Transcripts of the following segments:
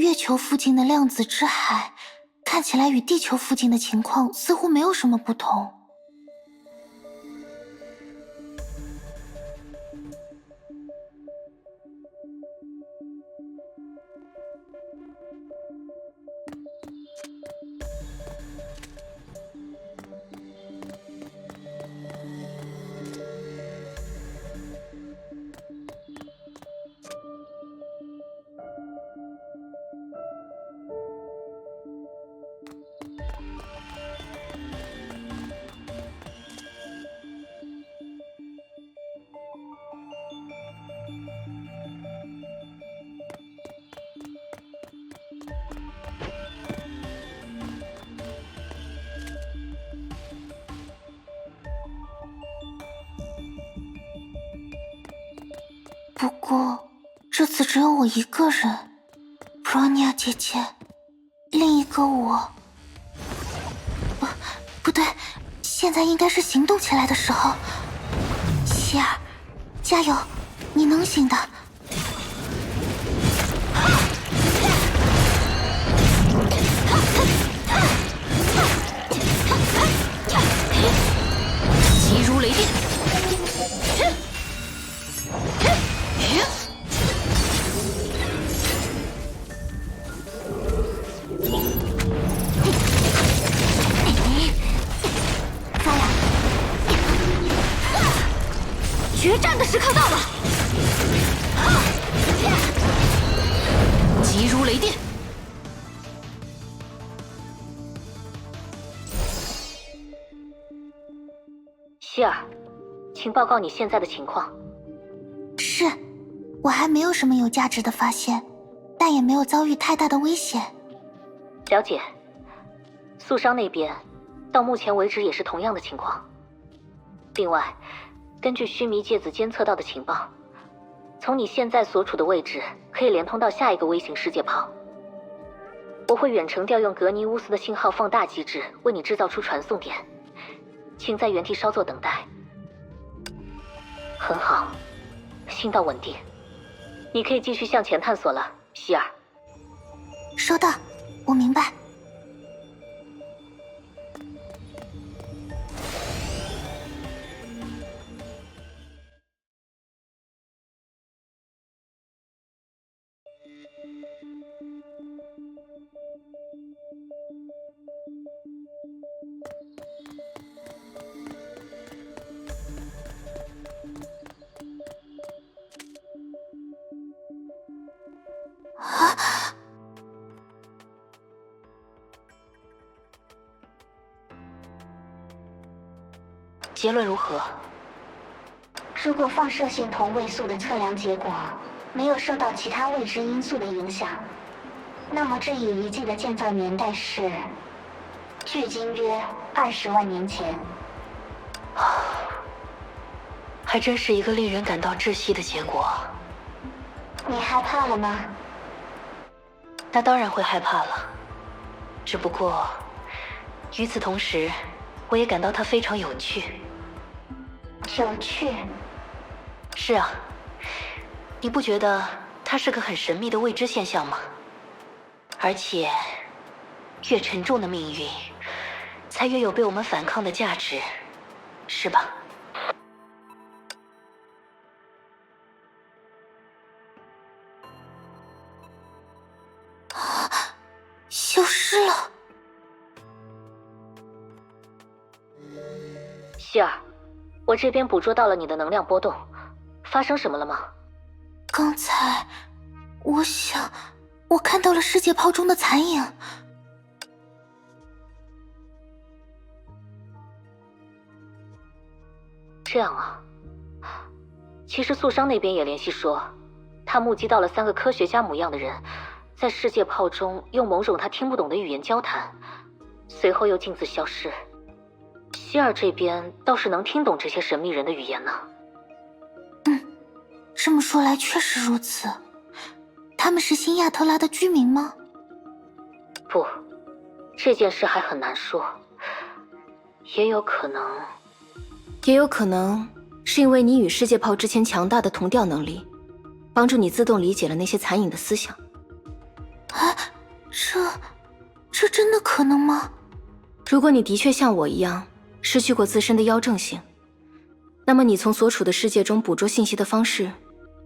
月球附近的量子之海，看起来与地球附近的情况似乎没有什么不同。不过，这次只有我一个人。布罗尼亚姐姐，另一个我……不对，现在应该是行动起来的时候。希尔，加油，你能行的。急如雷电。决战的时刻到了！急如雷电。希尔，请报告你现在的情况。是，我还没有什么有价值的发现，但也没有遭遇太大的危险。了解。宿商那边，到目前为止也是同样的情况。另外，根据须弥芥子监测到的情报，从你现在所处的位置可以连通到下一个微型世界炮。我会远程调用格尼乌斯的信号放大机制为你制造出传送点，请在原地稍作等待。很好，信道稳定，你可以继续向前探索了，希尔。收到，我明白。结论如何？如果放射性同位素的测量结果没有受到其他未知因素的影响，那么这一遗迹的建造年代是距今约20万年前。还真是一个令人感到窒息的结果。你害怕了吗？那当然会害怕了，只不过与此同时，我也感到它非常有趣。有趣？是啊，你不觉得它是个很神秘的未知现象吗？而且，越沉重的命运，才越有被我们反抗的价值，是吧？消失了。希尔，我这边捕捉到了你的能量波动，发生什么了吗？刚才，我想，我看到了世界炮中的残影。这样啊，其实宿商那边也联系说，他目击到了3个科学家模样的人，在世界炮中用某种他听不懂的语言交谈，随后又径自消失。希尔这边倒是能听懂这些神秘人的语言呢。这么说来确实如此。他们是新亚特拉的居民吗？不，这件事还很难说。也有可能是因为你与世界炮之前强大的同调能力，帮助你自动理解了那些残影的思想。这真的可能吗？如果你的确像我一样失去过自身的妖正性，那么你从所处的世界中捕捉信息的方式，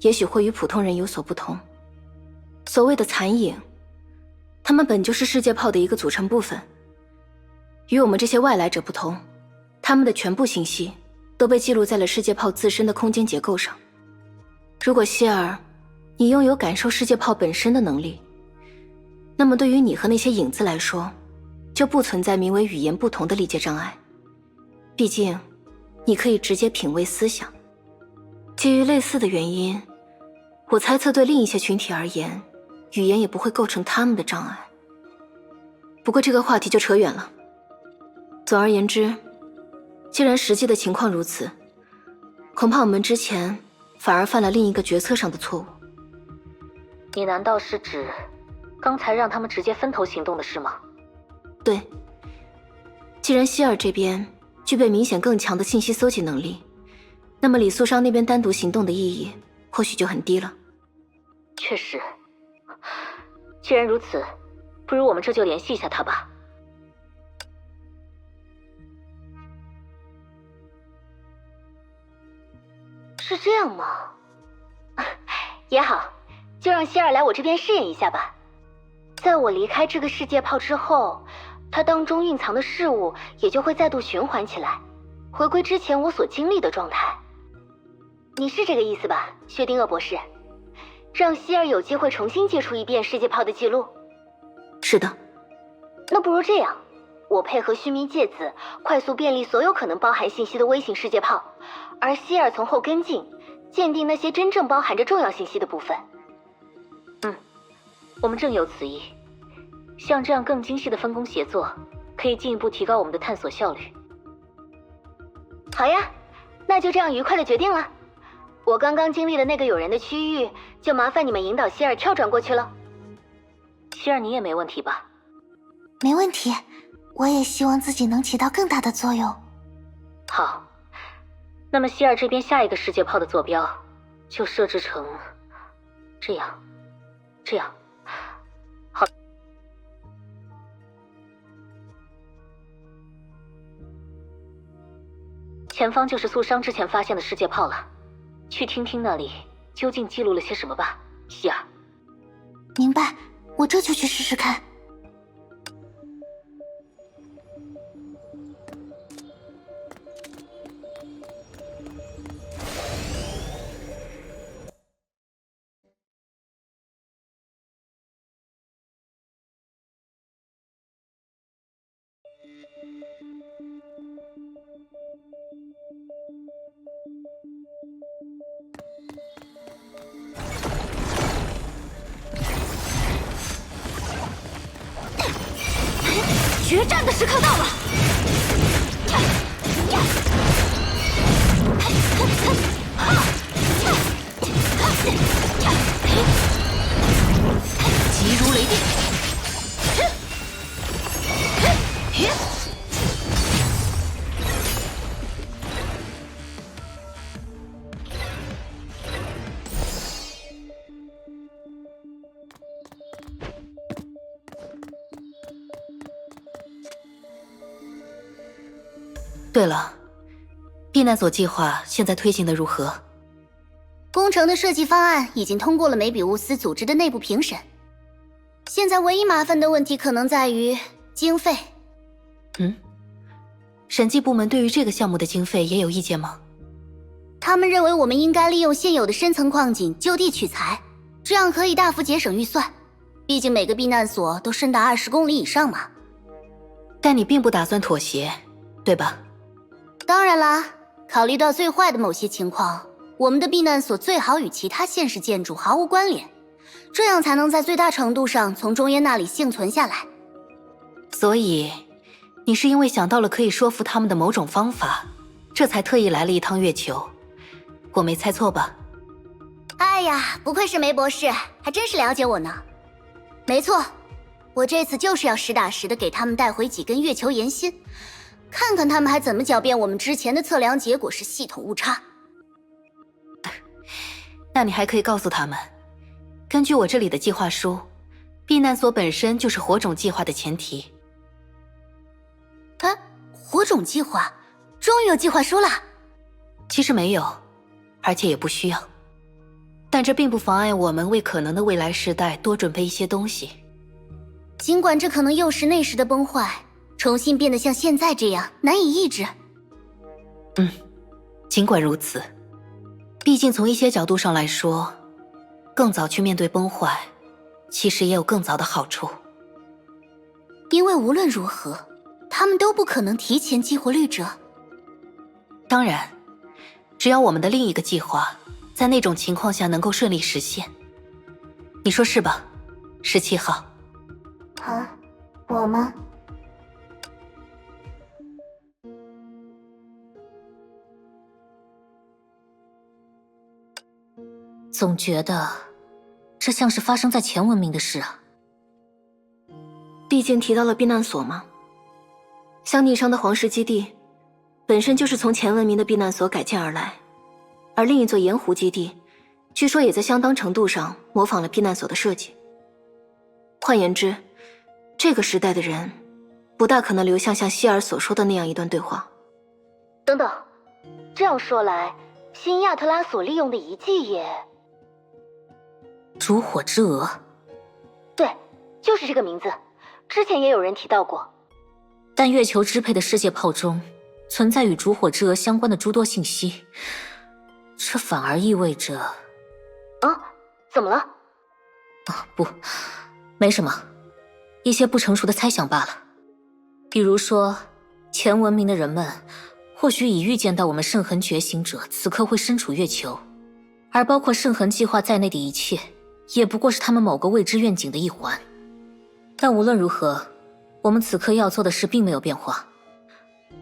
也许会与普通人有所不同。所谓的残影，它们本就是世界泡的一个组成部分。与我们这些外来者不同，他们的全部信息都被记录在了世界泡自身的空间结构上。如果希尔，你拥有感受世界泡本身的能力，那么对于你和那些影子来说，就不存在名为语言不同的理解障碍。毕竟，你可以直接品味思想。基于类似的原因，我猜测对另一些群体而言，语言也不会构成他们的障碍。不过这个话题就扯远了。总而言之，既然实际的情况如此，恐怕我们之前反而犯了另一个决策上的错误。你难道是指刚才让他们直接分头行动的事吗？对。既然希尔这边具备明显更强的信息搜集能力，那么李素商那边单独行动的意义或许就很低了。确实，既然如此，不如我们这就联系一下他吧。是这样吗？也好，就让希尔来我这边试验一下吧。在我离开这个世界泡之后，它当中蕴藏的事物也就会再度循环起来，回归之前我所经历的状态。你是这个意思吧，薛定谔博士？让希尔有机会重新接触一遍世界泡的记录？是的。那不如这样，我配合须弥芥子，快速便利所有可能包含信息的微型世界泡，而希尔从后跟进，鉴定那些真正包含着重要信息的部分。我们正有此意。像这样更精细的分工协作，可以进一步提高我们的探索效率。好呀，那就这样愉快的决定了。我刚刚经历了那个有人的区域，就麻烦你们引导希尔跳转过去了。希尔，你也没问题吧？没问题，我也希望自己能起到更大的作用。好，那么希尔这边下一个世界泡的坐标，就设置成这样。好。前方就是素商之前发现的世界泡了，去听听那里究竟记录了些什么吧，希尔。明白，我这就去试试看。决战的时刻到了！急如雷电！对了，避难所计划现在推行的如何？工程的设计方案已经通过了梅比乌斯组织的内部评审，现在唯一麻烦的问题可能在于经费。审计部门对于这个项目的经费也有意见吗？他们认为我们应该利用现有的深层矿井就地取材，这样可以大幅节省预算。毕竟每个避难所都深达20公里以上嘛。但你并不打算妥协，对吧？当然啦，考虑到最坏的某些情况，我们的避难所最好与其他现实建筑毫无关联，这样才能在最大程度上从中烟那里幸存下来。所以，你是因为想到了可以说服他们的某种方法，这才特意来了一趟月球。我没猜错吧？哎呀，不愧是梅博士，还真是了解我呢。没错，我这次就是要实打实的给他们带回几根月球岩心，看看他们还怎么狡辩我们之前的测量结果是系统误差。那你还可以告诉他们，根据我这里的计划书，避难所本身就是火种计划的前提。火种计划，终于有计划书了。其实没有，而且也不需要。但这并不妨碍我们为可能的未来时代多准备一些东西。尽管这可能诱使内时的崩坏，重新变得像现在这样难以抑制。尽管如此，毕竟从一些角度上来说，更早去面对崩坏，其实也有更早的好处。因为无论如何，他们都不可能提前激活律者。当然，只要我们的另一个计划在那种情况下能够顺利实现。你说是吧，17号？啊，我吗？总觉得这像是发生在前文明的事啊。毕竟提到了避难所嘛，像逆商的皇室基地本身就是从前文明的避难所改建而来，而另一座盐湖基地据说也在相当程度上模仿了避难所的设计。换言之，这个时代的人不大可能留下像希尔所说的那样一段对话。等等，这样说来，新亚特拉所利用的遗迹也……烛火之蛾，对，就是这个名字，之前也有人提到过。但月球支配的世界炮中存在与烛火之蛾相关的诸多信息，这反而意味着……啊，怎么了？啊，不，没什么，一些不成熟的猜想罢了。比如说，前文明的人们或许已预见到我们圣痕觉醒者此刻会身处月球，而包括圣痕计划在内的一切也不过是他们某个未知愿景的一环。但无论如何，我们此刻要做的事并没有变化，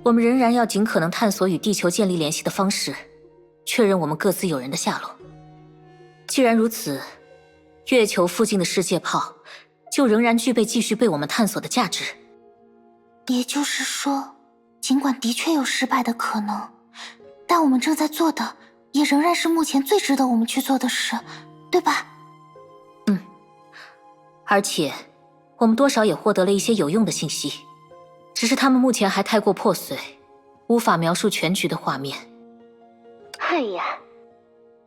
我们仍然要尽可能探索与地球建立联系的方式，确认我们各自友人的下落。既然如此，月球附近的世界炮就仍然具备继续被我们探索的价值。也就是说，尽管的确有失败的可能，但我们正在做的也仍然是目前最值得我们去做的事，对吧？而且我们多少也获得了一些有用的信息，只是他们目前还太过破碎，无法描述全局的画面。哎呀，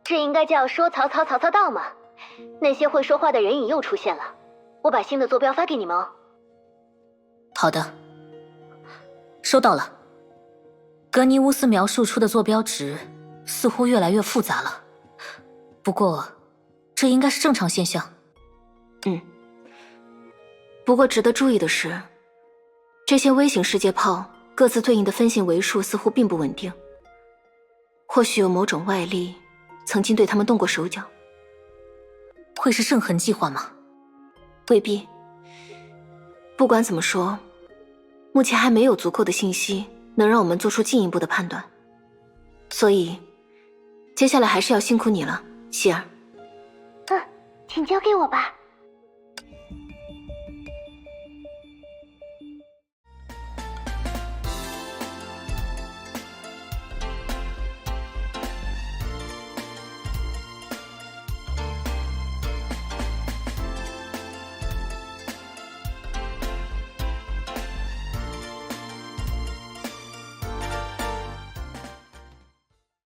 这应该叫说曹操曹操到嘛。那些会说话的人影又出现了，我把新的坐标发给你们哦。好的，收到了。格尼乌斯描述出的坐标值似乎越来越复杂了，不过这应该是正常现象。不过值得注意的是，这些微型世界炮各自对应的分线维数似乎并不稳定，或许有某种外力曾经对他们动过手脚。会是圣痕计划吗？未必。不管怎么说，目前还没有足够的信息能让我们做出进一步的判断，所以接下来还是要辛苦你了，希尔。请交给我吧。